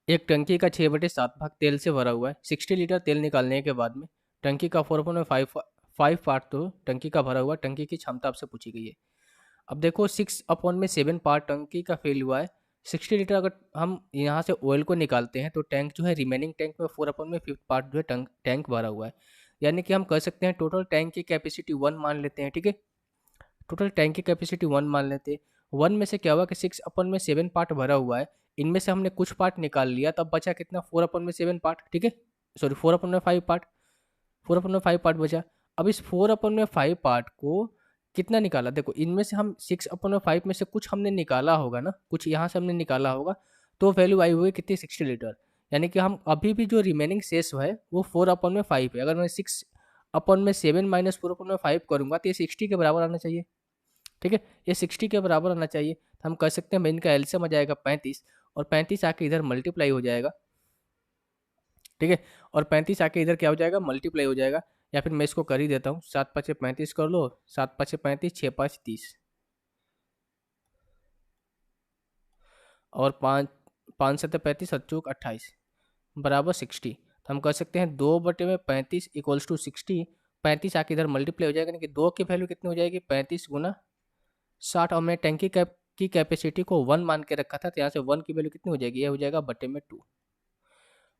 एक टंकी का 6/7 भाग तेल से भरा हुआ है। 60 लीटर तेल निकालने के बाद में टंकी का 4/5 पार्ट तो टंकी का भरा हुआ, टंकी की क्षमता आपसे पूछी गई है। अब देखो 6/7 पार्ट टंकी का फेल हुआ है। 60 लीटर अगर हम यहाँ से ऑयल को निकालते हैं तो टैंक जो है रिमेनिंग टैंक में 4/5 पार्ट जो है टैंक भरा हुआ है। यानी कि हम कह सकते हैं टोटल टैंक की कैपेसिटी 1 मान लेते हैं, ठीक है। टोटल टैंक की कैपेसिटी 1 मान लेते हैं। 1 में से क्या हुआ कि 6/7 पार्ट भरा हुआ है, इनमें से हमने कुछ पार्ट निकाल लिया, तब बचा कितना 4/7 पार्ट, ठीक है। सॉरी 4/5 पार्ट, 4/5 पार्ट बचा। अब इस 4/5 पार्ट को कितना निकाला, देखो इनमें से हम 6/5 में से कुछ हमने निकाला होगा ना, कुछ यहाँ से हमने निकाला होगा, तो वैल्यू आई हुई कितनी 60 लीटर। यानी कि हम अभी भी जो रिमेनिंग शेष है वो 4/5 है। अगर मैं 6/7 माइनस 4/5 करूंगा तो ये 60 के बराबर आना चाहिए, ठीक है। ये 60 के बराबर आना चाहिए, तो हम कह सकते हैं इनका एलसीएम आ जाएगा 35, और 35 आके इधर मल्टीप्लाई हो जाएगा, ठीक है। और 35 आके इधर क्या हो जाएगा, मल्टीप्लाई हो जाएगा। या फिर मैं इसको कर ही देता हूँ, 7×5 = 35 कर लो, 7×5 = 35, 6×5 = 30, और 5×7 = 35, 7×4 = 28 बराबर 60। तो हम कह सकते हैं 2/35 = 60। 35 आके इधर मल्टीप्लाई हो जाएगा, यानी कि 2 की वैल्यू कितनी हो जाएगी 35 × 60। और मैं टैंकी की कैपेसिटी को 1 मान के रखा था, तो यहाँ से 1 की वैल्यू कितनी हो जाएगी, ये हो जाएगा 2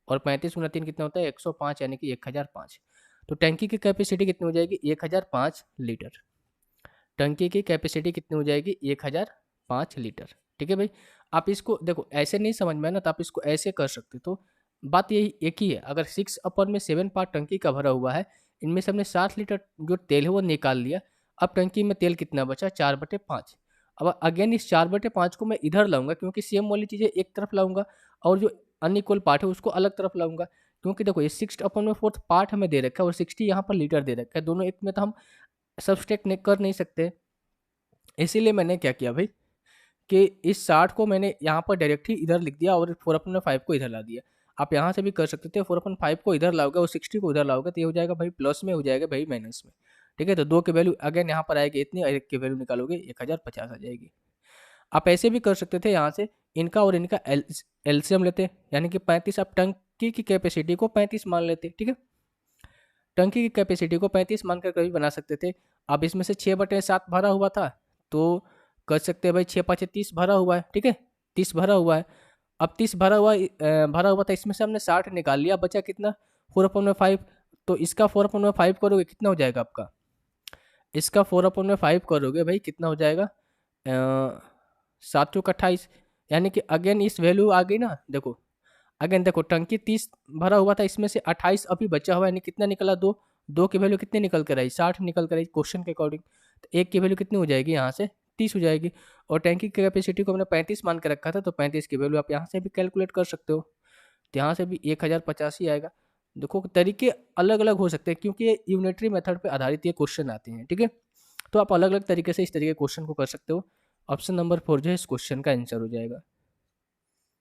और 35 × 3 कितना होता है 105, यानी कि 1005। तो टैंकी की कैपेसिटी कितनी हो जाएगी 1005 लीटर। टंकी की कैपेसिटी कितनी हो जाएगी 1005 लीटर, ठीक है भाई। आप इसको देखो ऐसे नहीं समझ में है ना, तो आप इसको ऐसे कर सकते। तो बात यही एक ही है, अगर 6/7 पार्ट टंकी का भरा हुआ है, इनमें से हमने 60 लीटर जो तेल है वो निकाल लिया। अब टंकी में तेल कितना बचा 4/5। अब अगेन इस 4/5 को मैं इधर लाऊंगा, क्योंकि सेम वाली चीज़ें एक तरफ लाऊंगा और जो अनइक्वल पार्ट है उसको अलग तरफ लाऊंगा। क्योंकि देखो ये 6/4 पार्ट हमें दे रखा है और 60 यहाँ पर लीटर दे रखा है, दोनों एक में तो हम सब्सट्रैक्ट कर नहीं सकते। इसीलिए मैंने क्या किया भाई कि इस 60 को मैंने यहाँ पर डायरेक्ट ही इधर लिख दिया और 4/5 को इधर ला दिया। आप यहाँ से भी कर सकते थे, 4/5 को इधर लाओगे और 60 को इधर लाओगे तो ये हो जाएगा भाई प्लस में, हो जाएगा भाई माइनस में, ठीक है। तो 2 की वैल्यू अगेन यहाँ पर आएगी इतनी, और 1 की वैल्यू निकालोगे 1050 आ जाएगी। आप ऐसे भी कर सकते थे, यहाँ से इनका और इनका एलसीएम लेते, यानी कि 35, आप टंकी की कैपेसिटी को 35 मान लेते, ठीक है। टंकी की कैपेसिटी को 35 मानकर कभी बना सकते थे। अब इसमें से 6/7 भरा हुआ था, तो कर सकते हैं भाई 6×5 = 30 भरा हुआ है, ठीक है। 30 भरा हुआ है। अब 30 भरा हुआ था, इसमें से हमने 60 निकाल लिया, बचा कितना 4/5। तो इसका 4/5 करोगे कितना हो जाएगा आपका, इसका 4/5 करोगे भाई कितना हो जाएगा 7×4 = 28। यानी कि अगेन इस वैल्यू आ गई ना, देखो अगेन देखो टंकी 30 भरा हुआ था, इसमें से 28 अभी बचा हुआ है, यानी कितना निकला 2। 2 की वैल्यू कितनी निकल कर आई 60 निकल कर आई क्वेश्चन के अकॉर्डिंग। तो 1 की वैल्यू कितनी हो जाएगी यहाँ से 30 हो जाएगी। और टैंकी की कैपेसिटी को हमने 35 मान के रखा था, तो 35 की वैल्यू आप यहाँ से भी कैलकुलेट कर सकते हो, तो यहाँ से भी 1050 ही आएगा। देखो तरीके अलग अलग हो सकते हैं, क्योंकि ये यूनिटरी मेथड पे आधारित ये क्वेश्चन आते हैं, ठीक है। तो आप अलग अलग तरीके से इस तरीके क्वेश्चन को कर सकते हो। ऑप्शन नंबर 4 जो है इस क्वेश्चन का आंसर हो जाएगा।